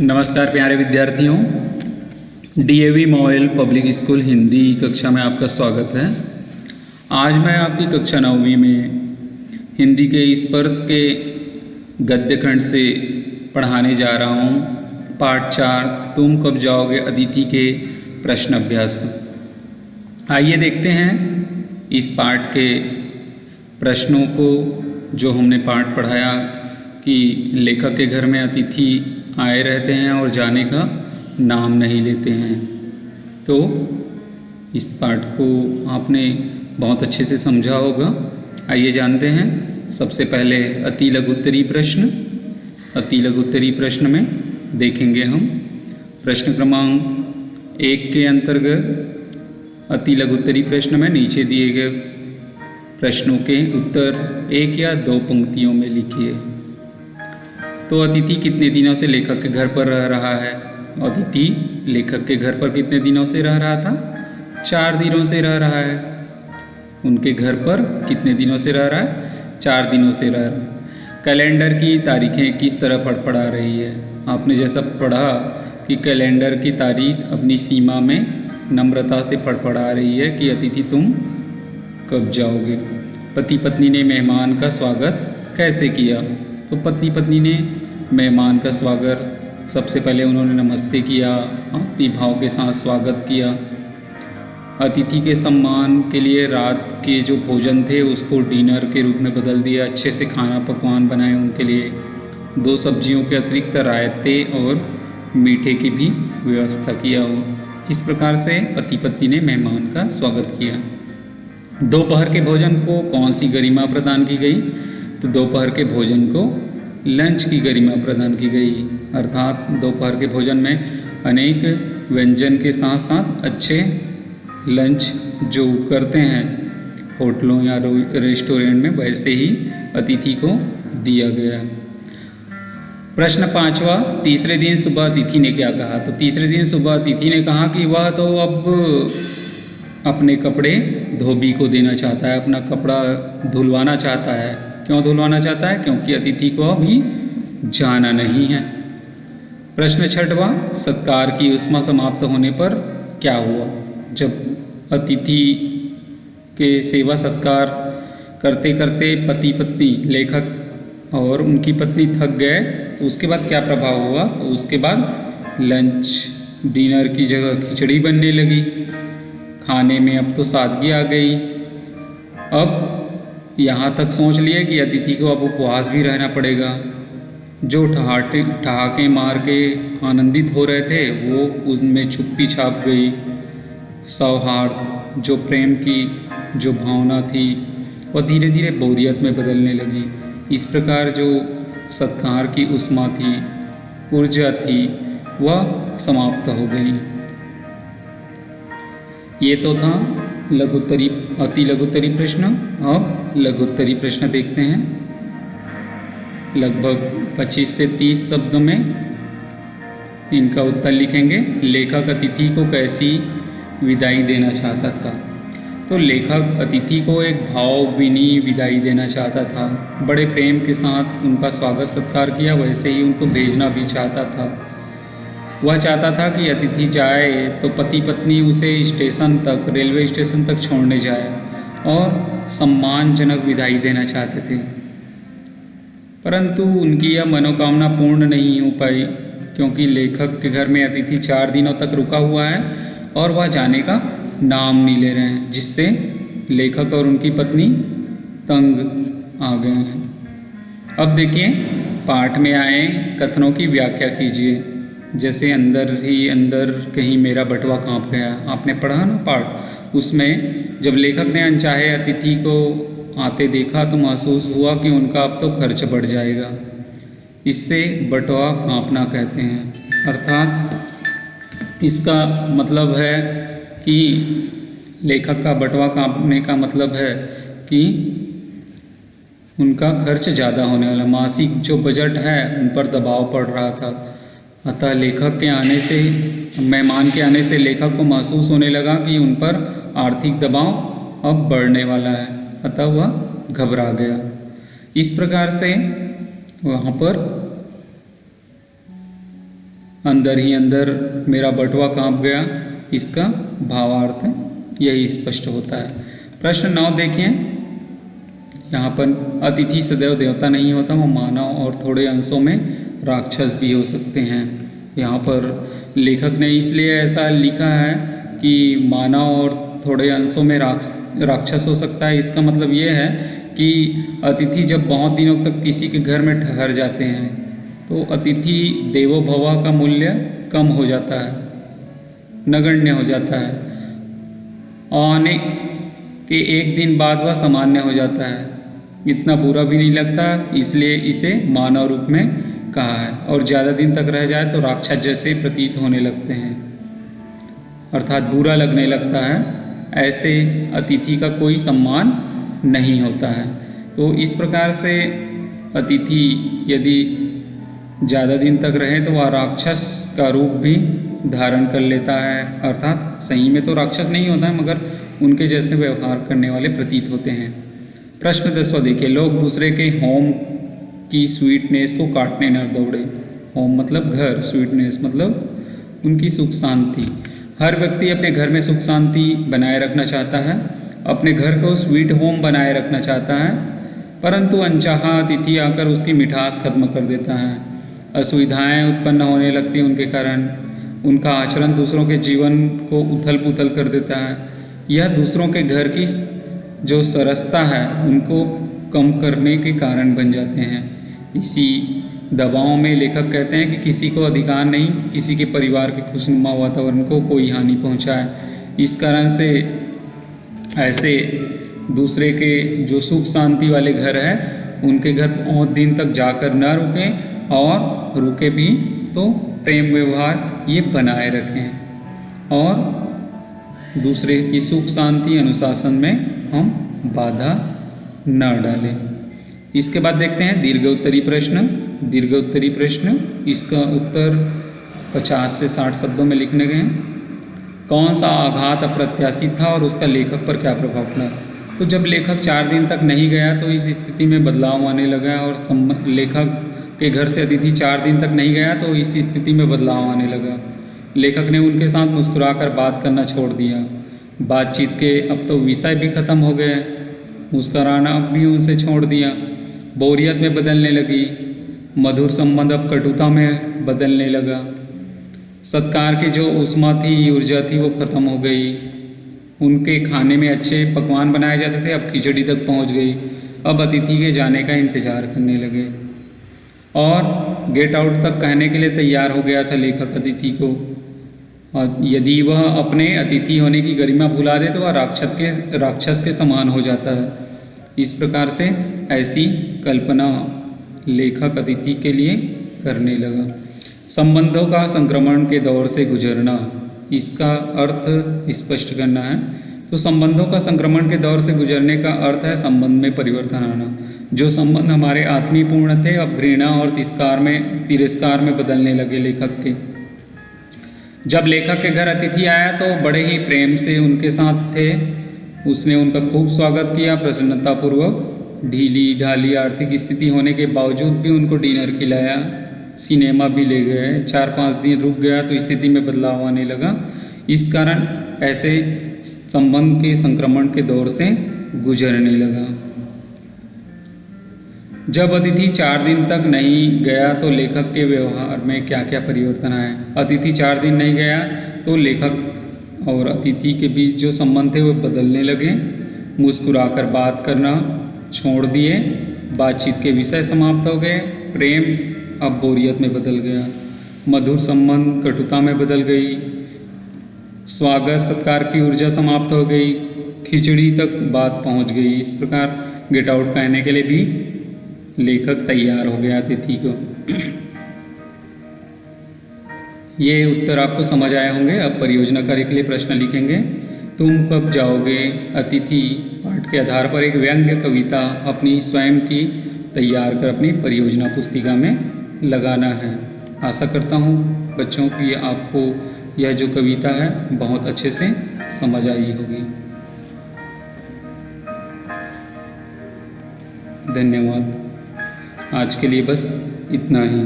नमस्कार प्यारे विद्यार्थियों, DAV model public school Hindi कक्षा में आपका स्वागत है। आज मैं आपकी कक्षा 9वीं में हिंदी के स्पर्श के गद्य खंड से पढ़ाने जा रहा हूँ। पाठ 4 तुम कब जाओगे अतिथि के प्रश्न अभ्यास। आइए देखते हैं इस पाठ के प्रश्नों को। जो हमने पाठ पढ़ाया कि लेखक के घर में अतिथि आए रहते हैं और जाने का नाम नहीं लेते हैं, तो इस पाठ को आपने बहुत अच्छे से समझा होगा। आइए जानते हैं। सबसे पहले अति लघुत्तरी प्रश्न। अति लघुत्तरी प्रश्न में देखेंगे हम प्रश्न क्रमांक 1 के अंतर्गत अति लघुत्तरी प्रश्न में नीचे दिए गए प्रश्नों के उत्तर 1 या 2 पंक्तियों में लिखिए। तो अतिथि कितने दिनों से लेखक के घर पर रह रहा है? अतिथि लेखक के घर पर कितने दिनों से रह रहा था? 4 दिनों से रह रहा है। उनके घर पर कितने दिनों से रह रहा है? 4 दिनों से रह रहा है। कैलेंडर की तारीखें किस तरह फड़फड़ा रही है? आपने जैसा पढ़ा कि कैलेंडर की तारीख अपनी सीमा में नम्रता से फड़फड़ा रही है कि अतिथि तुम कब जाओगे। पति पत्नी ने मेहमान का स्वागत कैसे किया? तो पति पत्नी ने मेहमान का स्वागत सबसे पहले उन्होंने नमस्ते किया, आत्मीय भाव के साथ स्वागत किया। अतिथि के सम्मान के लिए रात के जो भोजन थे उसको डिनर के रूप में बदल दिया। अच्छे से खाना पकवान बनाए उनके लिए। 2 सब्जियों के अतिरिक्त रायते और मीठे की भी व्यवस्था किया हो। इस प्रकार से पति पत्नी ने मेहमान का स्वागत किया। दोपहर के भोजन को कौन सी गरिमा प्रदान की गई? तो दोपहर के भोजन को लंच की गरिमा प्रदान की गई। अर्थात दोपहर के भोजन में अनेक व्यंजन के साथ साथ अच्छे लंच जो करते हैं होटलों या रेस्टोरेंट में, वैसे ही अतिथि को दिया गया। प्रश्न 5वां, तीसरे दिन सुबह अतिथि ने क्या कहा? तो तीसरे दिन सुबह अतिथि ने कहा कि वह तो अब अपने कपड़े धोबी को देना चाहता है, अपना कपड़ा धुलवाना चाहता है। क्यों धुलवाना चाहता है? क्योंकि अतिथि को अभी जाना नहीं है। प्रश्न 6वां, सत्कार की उष्मा समाप्त होने पर क्या हुआ? जब अतिथि के सेवा सत्कार करते करते पति पत्नी लेखक और उनकी पत्नी थक गए तो उसके बाद क्या प्रभाव हुआ? तो उसके बाद लंच डिनर की जगह खिचड़ी बनने लगी। खाने में अब तो सादगी आ गई। अब यहाँ तक सोच लिए कि अतिथि को अब उपवास भी रहना पड़ेगा। जो ठहाके मार के आनंदित हो रहे थे वो उनमें चुप्पी छाप गई। सौहार्द, जो प्रेम की जो भावना थी, वह धीरे धीरे बोरियत में बदलने लगी। इस प्रकार जो सत्कार की उष्मा थी, ऊर्जा थी, वह समाप्त हो गई। ये तो था अति लघुत्तरी प्रश्न। अब लघुत्तरी प्रश्न देखते हैं। लगभग 25 से 30 शब्दों में इनका उत्तर लिखेंगे। लेखक अतिथि को कैसी विदाई देना चाहता था? तो लेखक अतिथि को एक भावभीनी विदाई देना चाहता था। बड़े प्रेम के साथ उनका स्वागत सत्कार किया, वैसे ही उनको भेजना भी चाहता था। वह चाहता था कि अतिथि जाए तो पति पत्नी उसे स्टेशन तक, रेलवे स्टेशन तक छोड़ने जाए और सम्मानजनक विदाई देना चाहते थे। परंतु उनकी यह मनोकामना पूर्ण नहीं हो पाई, क्योंकि लेखक के घर में अतिथि 4 दिनों तक रुका हुआ है और वह जाने का नाम नहीं ले रहे हैं, जिससे लेखक और उनकी पत्नी तंग आ गए हैं। अब देखिए, पाठ में आए कथनों की व्याख्या कीजिए। जैसे अंदर ही अंदर कहीं मेरा बटुआ काँप गया, आपने पढ़ा ना पाठ। उसमें जब लेखक ने अनचाहे अतिथि को आते देखा तो महसूस हुआ कि उनका अब तो खर्च बढ़ जाएगा। इससे बटुआ काँपना कहते हैं। अर्थात इसका मतलब है कि लेखक का बटुआ काँपने का मतलब है कि उनका खर्च ज़्यादा होने वाला, मासिक जो बजट है उन पर दबाव पड़ रहा था। अतः लेखक के आने से, मेहमान के आने से लेखक को महसूस होने लगा कि उन पर आर्थिक दबाव अब बढ़ने वाला है। अतः वह घबरा गया। इस प्रकार से वहाँ पर अंदर ही अंदर मेरा बटुआ कांप गया, इसका भावार्थ यही स्पष्ट होता है। प्रश्न 9 देखिए, यहाँ पर अतिथि सदैव देवता नहीं होता, वो मानव और थोड़े अंशों में राक्षस भी हो सकते हैं। यहाँ पर लेखक ने इसलिए ऐसा लिखा है कि मानव और थोड़े अंशों में राक्षस हो सकता है। इसका मतलब ये है कि अतिथि जब बहुत दिनों तक किसी के घर में ठहर जाते हैं तो अतिथि देवो भव का मूल्य कम हो जाता है, नगण्य हो जाता है। आने के एक दिन बाद वह सामान्य हो जाता है, इतना बुरा भी नहीं लगता, इसलिए इसे मानव रूप में कहा है। और ज़्यादा दिन तक रह जाए तो राक्षस जैसे प्रतीत होने लगते हैं, अर्थात बुरा लगने लगता है। ऐसे अतिथि का कोई सम्मान नहीं होता है। तो इस प्रकार से अतिथि यदि ज़्यादा दिन तक रहे तो वह राक्षस का रूप भी धारण कर लेता है, अर्थात सही में तो राक्षस नहीं होता है मगर उनके जैसे व्यवहार करने वाले प्रतीत होते हैं। प्रश्न 10वां देखिए, लोग दूसरे के होम की स्वीटनेस को काटने न दौड़े। होम मतलब घर, स्वीटनेस मतलब उनकी सुख शांति। हर व्यक्ति अपने घर में सुख शांति बनाए रखना चाहता है, अपने घर को स्वीट होम बनाए रखना चाहता है, परंतु अनचाहा अतिथि आकर उसकी मिठास खत्म कर देता है। असुविधाएं उत्पन्न होने लगती हैं उनके कारण, उनका आचरण दूसरों के जीवन को उथल पुथल कर देता है। यह दूसरों के घर की जो सरसता है उनको कम करने के कारण बन जाते हैं। इसी दबाव में लेखक कहते हैं कि किसी को अधिकार नहीं किसी के परिवार के खुशनुमा वातावरण को कोई हानि पहुंचाए। इस कारण से ऐसे दूसरे के जो सुख शांति वाले घर है उनके घर बहुत दिन तक जाकर न रुकें, और रुके भी तो प्रेम व्यवहार ये बनाए रखें और दूसरे की सुख शांति अनुशासन में हम बाधा न डालें। इसके बाद देखते हैं दीर्घ उत्तरी प्रश्न। दीर्घ उत्तरी प्रश्न, इसका उत्तर 50 से 60 शब्दों में लिखने गए हैं। कौन सा आघात अप्रत्याशित था और उसका लेखक पर क्या प्रभाव पड़ा? तो जब लेखक 4 दिन तक नहीं गया तो इस स्थिति में बदलाव आने लगा, और लेखक के घर से अतिथि 4 दिन तक नहीं गया तो इस स्थिति में बदलाव आने लगा। लेखक ने उनके साथ मुस्कुराकर बात करना छोड़ दिया। बातचीत के अब तो विषय भी खत्म हो गए, मुस्कुराना भी उनसे छोड़ दिया। बोरियत में बदलने लगी, मधुर संबंध अब कटुता में बदलने लगा। सत्कार की जो उष्मा थी, ऊर्जा थी, वो खत्म हो गई। उनके खाने में अच्छे पकवान बनाए जाते थे, अब खिचड़ी तक पहुंच गई। अब अतिथि के जाने का इंतजार करने लगे और गेट आउट तक कहने के लिए तैयार हो गया था लेखक अतिथि को। और यदि वह अपने अतिथि होने की गरिमा भुला दे तो वह राक्षस के समान हो जाता है। इस प्रकार से ऐसी कल्पना लेखक अतिथि के लिए करने लगा। संबंधों का संक्रमण के दौर से गुजरना, इसका अर्थ स्पष्ट करना है। तो संबंधों का संक्रमण के दौर से गुजरने का अर्थ है संबंध में परिवर्तन आना। जो संबंध हमारे आत्मीयपूर्ण थे अब घृणा और तिरस्कार में बदलने लगे लेखक के। जब लेखक के घर अतिथि आया तो बड़े ही प्रेम से उनके साथ थे। उसने उनका खूब स्वागत किया, प्रसन्नतापूर्वक। ढीली ढाली आर्थिक स्थिति होने के बावजूद भी उनको डिनर खिलाया, सिनेमा भी ले गए। 4-5 दिन रुक गया तो स्थिति में बदलाव आने लगा। इस कारण ऐसे संबंध के संक्रमण के दौर से गुजरने लगा। जब अतिथि 4 दिन तक नहीं गया तो लेखक के व्यवहार में क्या क्या परिवर्तन आए? अतिथि 4 दिन नहीं गया तो लेखक और अतिथि के बीच जो संबंध थे वो बदलने लगे। मुस्कुराकर बात करना छोड़ दिए, बातचीत के विषय समाप्त हो गए, प्रेम अब बोरियत में बदल गया, मधुर संबंध कटुता में बदल गई, स्वागत सत्कार की ऊर्जा समाप्त हो गई, खिचड़ी तक बात पहुंच गई। इस प्रकार गेट आउट कहने के लिए भी लेखक तैयार हो गया अतिथि को। ये उत्तर आपको समझ आए होंगे। अब परियोजना कार्य के लिए प्रश्न लिखेंगे। तुम कब जाओगे? अतिथि पाठ के आधार पर एक व्यंग्य कविता अपनी स्वयं की तैयार कर अपनी परियोजना पुस्तिका में लगाना है। आशा करता हूँ बच्चों की आपको यह जो कविता है बहुत अच्छे से समझ आई होगी। धन्यवाद। आज के लिए बस इतना ही।